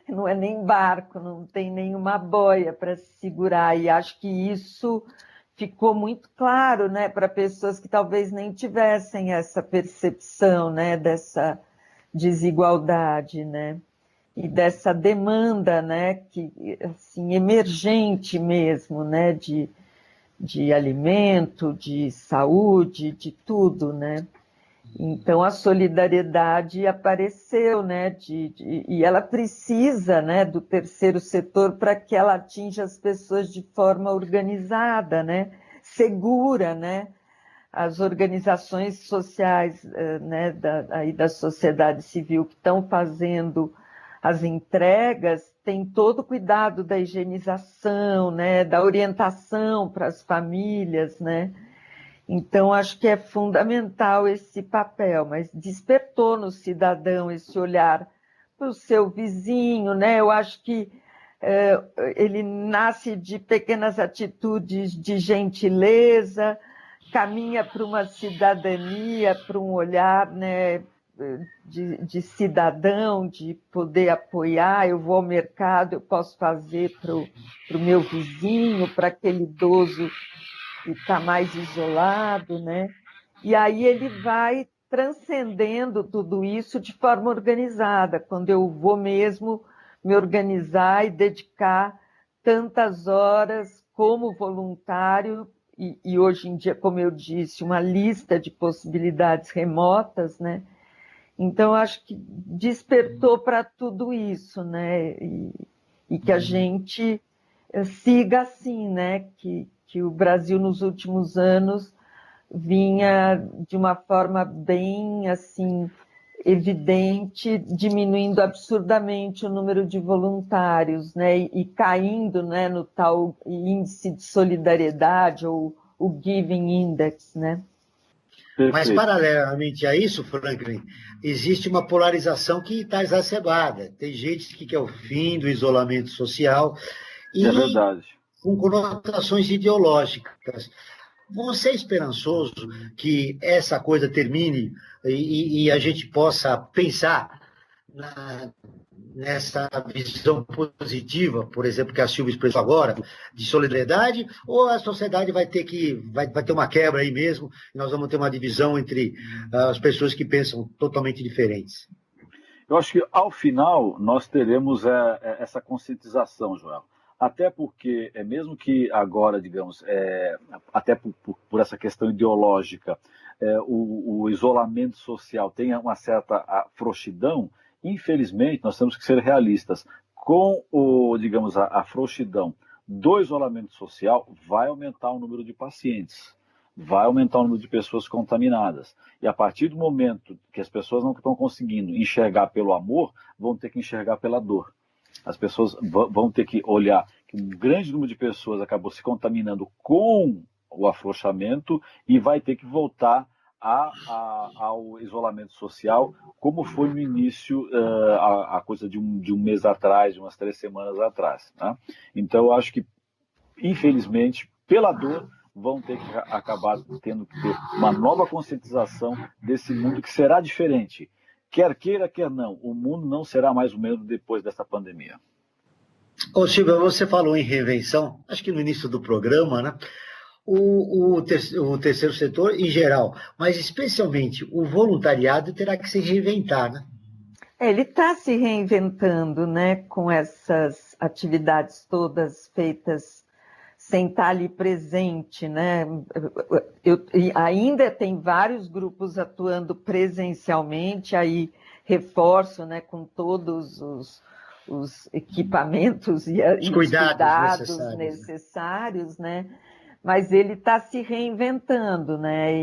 não é nem barco, não tem nenhuma boia para se segurar, e acho que isso ficou muito claro, né, para pessoas que talvez nem tivessem essa percepção, né, dessa desigualdade, né, e dessa demanda, né, que, assim, emergente mesmo, né, de alimento, de saúde, de tudo, né. Então, a solidariedade apareceu, né, e ela precisa, né, do terceiro setor para que ela atinja as pessoas de forma organizada, né, segura, né. As organizações sociais, né, da sociedade civil que estão fazendo as entregas têm todo o cuidado da higienização, né, da orientação para as famílias, né. Então, acho que é fundamental esse papel, mas despertou no cidadão esse olhar para o seu vizinho, né? Eu acho que ele nasce de pequenas atitudes de gentileza, caminha para uma cidadania, para um olhar, né, de cidadão, de poder apoiar. Eu vou ao mercado, eu posso fazer para o meu vizinho, para aquele idoso que está mais isolado, né? E aí ele vai transcendendo tudo isso de forma organizada, quando eu vou mesmo me organizar e dedicar tantas horas como voluntário, e hoje em dia, como eu disse, uma lista de possibilidades remotas, né? Então, acho que despertou para tudo isso, né? E que a gente siga assim, né? Que o Brasil, nos últimos anos, vinha de uma forma bem, assim, evidente, diminuindo absurdamente o número de voluntários, né? E caindo, né, no tal índice de solidariedade, ou o Giving Index, né? Mas, paralelamente a isso, Franklin, existe uma polarização que está exacerbada. Tem gente que quer o fim do isolamento social e é verdade, com conotações ideológicas. Você é esperançoso que essa coisa termine e a gente possa pensar nessa visão positiva, por exemplo, que a Silvia expressou agora, de solidariedade, ou a sociedade vai ter uma quebra aí mesmo, e nós vamos ter uma divisão entre as pessoas que pensam totalmente diferentes? Eu acho que, ao final, nós teremos essa conscientização, Joel. Até porque, mesmo que agora, digamos, até por essa questão ideológica, o isolamento social tenha uma certa frouxidão, infelizmente, nós temos que ser realistas. Com digamos, a frouxidão do isolamento social, vai aumentar o número de pacientes, vai aumentar o número de pessoas contaminadas. E a partir do momento que as pessoas não estão conseguindo enxergar pelo amor, vão ter que enxergar pela dor. As pessoas vão ter que olhar que um grande número de pessoas acabou se contaminando com o afrouxamento e vai ter que voltar ao isolamento social, como foi no início, a coisa de um mês atrás, de umas 3 semanas atrás. Né? Então, eu acho que, infelizmente, pela dor, vão ter que acabar tendo que ter uma nova conscientização desse mundo que será diferente. Quer queira, quer não, o mundo não será mais o mesmo depois dessa pandemia. Ô, Silvio, você falou em reinvenção, acho que no início do programa, né? O terceiro setor em geral, mas especialmente o voluntariado terá que se reinventar, né? Ele está se reinventando, né, com essas atividades todas feitas sem estar ali presente, né? Ainda tem vários grupos atuando presencialmente, aí reforço, né, com todos os equipamentos e os cuidados necessários, né? Mas ele está se reinventando, né?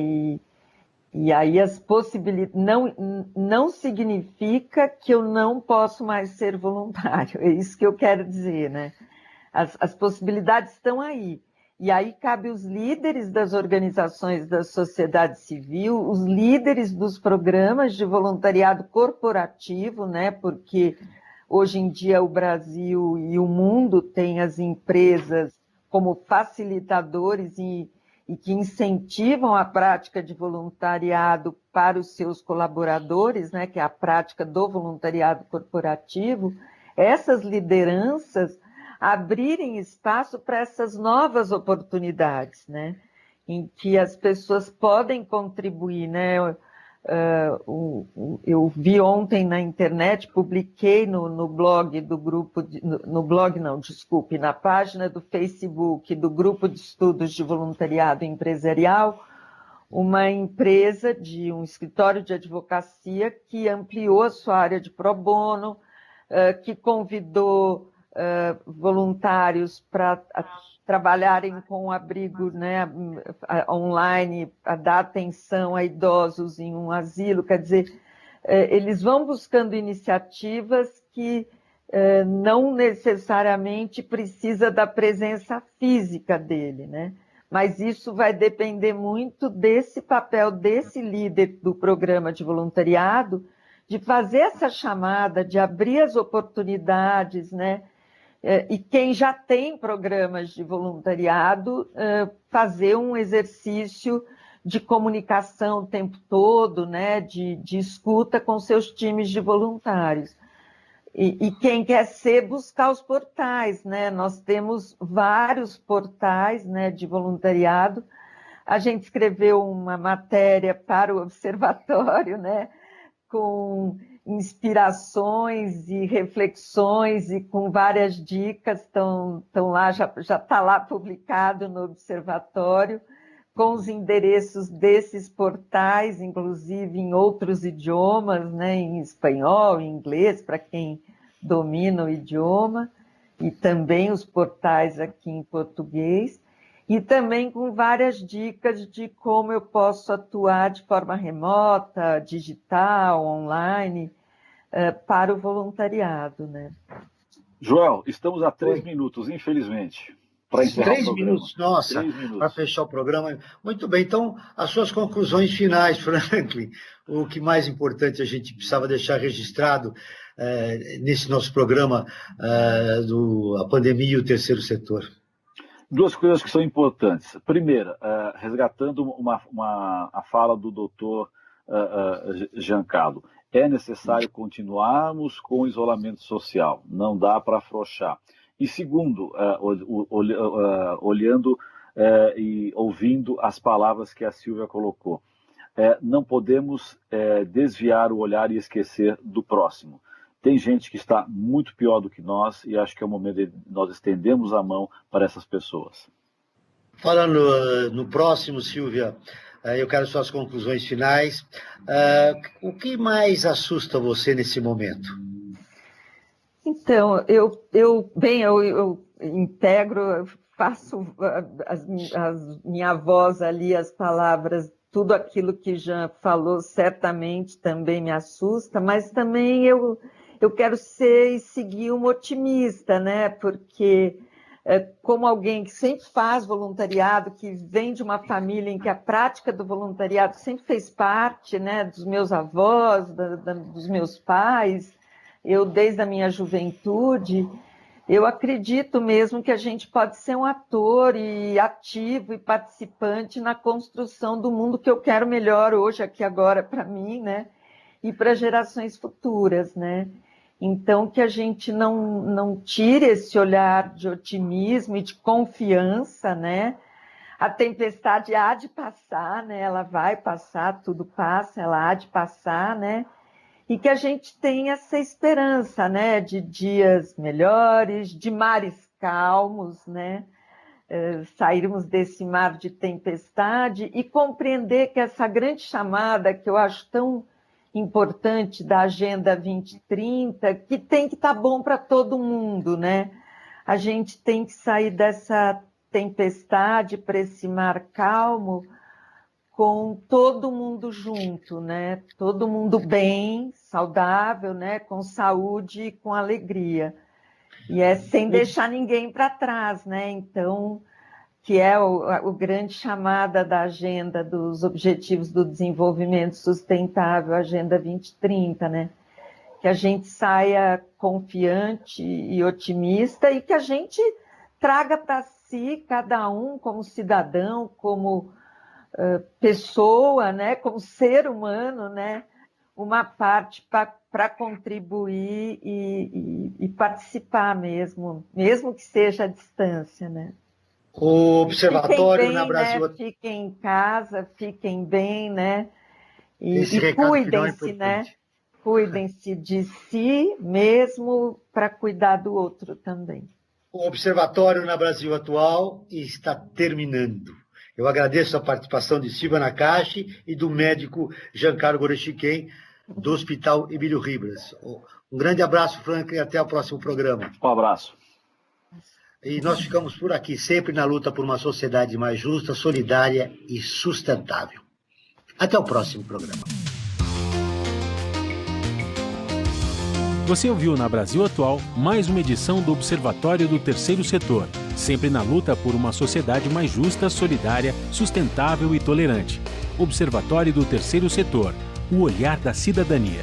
E aí as possibilidades não significa que eu não posso mais ser voluntário, é isso que eu quero dizer, né? As possibilidades estão aí. E aí cabe os líderes das organizações da sociedade civil, os líderes dos programas de voluntariado corporativo, né? Porque hoje em dia o Brasil e o mundo têm as empresas como facilitadores e que incentivam a prática de voluntariado para os seus colaboradores, né? Que é a prática do voluntariado corporativo. Essas lideranças abrirem espaço para essas novas oportunidades, né? Em que as pessoas podem contribuir, né? Eu vi ontem na internet, publiquei no blog do grupo, na página do Facebook do Grupo de Estudos de Voluntariado Empresarial, uma empresa de um escritório de advocacia que ampliou a sua área de pro bono, que convidou voluntários para trabalharem com abrigo, né, online, a dar atenção a idosos em um asilo. Quer dizer, eles vão buscando iniciativas que não necessariamente precisa da presença física dele, né? Mas isso vai depender muito desse papel desse líder do programa de voluntariado, de fazer essa chamada, de abrir as oportunidades, né? E quem já tem programas de voluntariado, fazer um exercício de comunicação o tempo todo, né? De escuta com seus times de voluntários. E quem quer ser, buscar os portais, né? Nós temos vários portais, né, de voluntariado. A gente escreveu uma matéria para o Observatório, né, com inspirações e reflexões e com várias dicas, estão lá, já está lá publicado no Observatório, com os endereços desses portais, inclusive em outros idiomas, né, em espanhol, em inglês, para quem domina o idioma, e também os portais aqui em português, e também com várias dicas de como eu posso atuar de forma remota, digital, online, para o voluntariado, né? Joel, estamos a 3 minutos, infelizmente, para encerrar 3 o programa. minutos, nossa, para fechar o programa. Muito bem, então, as suas conclusões finais, Franklin. O que mais importante a gente precisava deixar registrado nesse nosso programa A Pandemia e o Terceiro Setor? 2 coisas que são importantes. Primeira, resgatando a fala do doutor Giancarlo, é necessário continuarmos com o isolamento social, não dá para afrouxar. E segundo, olhando e ouvindo as palavras que a Silvia colocou, não podemos desviar o olhar e esquecer do próximo. Tem gente que está muito pior do que nós e acho que é o momento de nós estendermos a mão para essas pessoas. Falando no próximo, Silvia, eu quero suas conclusões finais. O que mais assusta você nesse momento? Então, eu integro, faço minha voz ali, as palavras, tudo aquilo que Jean falou certamente também me assusta, mas também eu quero ser e seguir uma otimista, né? Porque como alguém que sempre faz voluntariado, que vem de uma família em que a prática do voluntariado sempre fez parte, né, dos meus avós, dos meus pais, eu desde a minha juventude, eu acredito mesmo que a gente pode ser um ator e ativo e participante na construção do mundo que eu quero melhor hoje, aqui agora, para mim, né, e para gerações futuras, né. Então, que a gente não tire esse olhar de otimismo e de confiança, né? A tempestade há de passar, né? Ela vai passar, tudo passa, ela há de passar, né? E que a gente tenha essa esperança, né? De dias melhores, de mares calmos, né? Sairmos desse mar de tempestade e compreender que essa grande chamada, que eu acho tão importante, da Agenda 2030, que tem que estar bom para todo mundo, né? A gente tem que sair dessa tempestade para esse mar calmo com todo mundo junto, né? Todo mundo bem, saudável, né? Com saúde e com alegria. E sem deixar ninguém para trás, né? Então, que é o grande chamada da Agenda dos Objetivos do Desenvolvimento Sustentável, Agenda 2030, né? Que a gente saia confiante e otimista e que a gente traga para si, cada um como cidadão, como pessoa, né? Como ser humano, né? Uma parte para contribuir e participar mesmo que seja à distância, né? O Observatório bem, na Brasil... né? Fiquem em casa, fiquem bem, né? E cuidem-se, né? Cuidem-se de si mesmo para cuidar do outro também. O Observatório na Brasil Atual está terminando. Eu agradeço a participação de Silvia Nakashi e do médico Giancarlo Gorechiquem, do Hospital Emílio Ribas. Um grande abraço, Franklin, e até o próximo programa. Um abraço. E nós ficamos por aqui, sempre na luta por uma sociedade mais justa, solidária e sustentável. Até o próximo programa. Você ouviu na Brasil Atual mais uma edição do Observatório do Terceiro Setor, sempre na luta por uma sociedade mais justa, solidária, sustentável e tolerante. Observatório do Terceiro Setor, o olhar da cidadania.